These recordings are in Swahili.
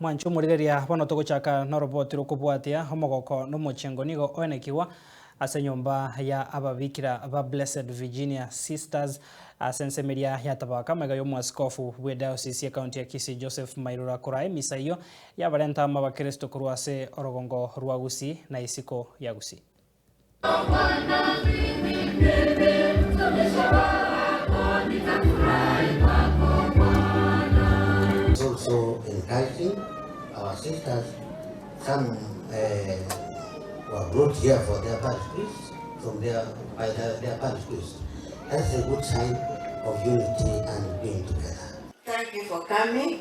mwancho murigeria bono tuguchaka no roboti rukubwatia homogoko no mochengo nigo oenekiwa ase nyomba ya ababikira ba Blessed Virginia Sisters asensemeria yatabaka mega yo mwaskofu we diocese ya county ya Kisii Joseph Mairura Kurai misa iyo yabarenta mabakristo kurwase orogongo rwa Gusii na isiko ya Gusii. Also encouraging our sisters, some were brought here for their parish priests from their parish priests. That's a good sign of unity and being together. Thank you for coming,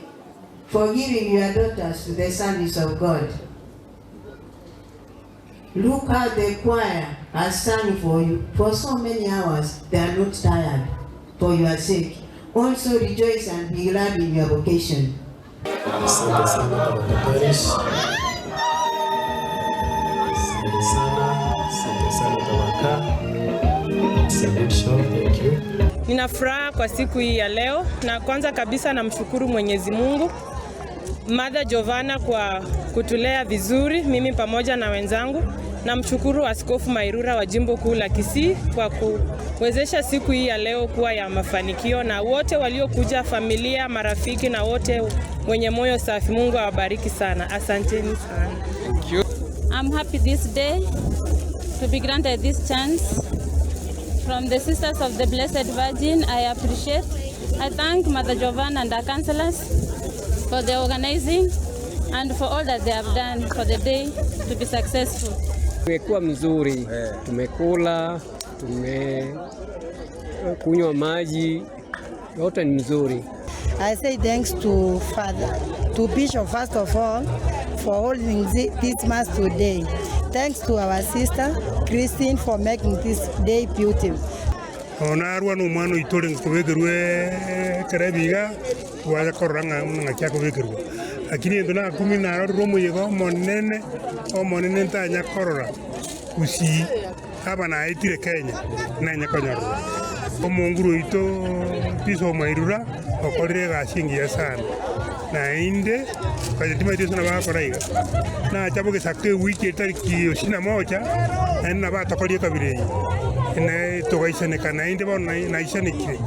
for giving your daughters to the service of God. Look how the choir has sung for you for so many hours. They are not tired for your sake. Also rejoice and be glad in your vocation. Asante sana kwa parish. Asante sana Tawaka. Thank you. Nina furaha kwa siku hii ya leo, na kwanza kabisa namshukuru Mwenyezi Mungu, Mother Jovana kwa kutulea vizuri mimi pamoja na wenzangu. Namshukuru Askofu Mairura wa Jimbo Kuu la Kisii kwa kuwezesha siku hii ya leo kuwa ya mafanikio, na wote waliokuja, familia, marafiki na wote wenye moyo safi. Mungu awabariki sana. Asanteni sana. Thank you. I'm happy this day to be granted this chance from the Sisters of the Blessed Virgin. I appreciate. I thank Mother Jovana and our counselors for the organizing and for all that they have done for the day to be successful. Tumekuwa mzuri, tumekula, tumekunywa maji, yote ni mzuri. I say thanks to Father, to Bishop first of all, for holding this mass today. Thanks to our sister Christine for making this day beautiful. Onarwa no mano itore kubegerwe karabiga wa koranga ngakya kubegerwa. Lakini ndona kumi na romo yego monene o monene ntanya korora Gusii abana itire Kenya na nyakonyarwa. Omonguru ito Bishop Mairura okorire gashingiya sana. Na inde kwa jatima ito sana bakoraiga. Na chabo ke sakte wiki tariki 21 na batakorie kabire. Na togaisane kana inde bona na isane kire.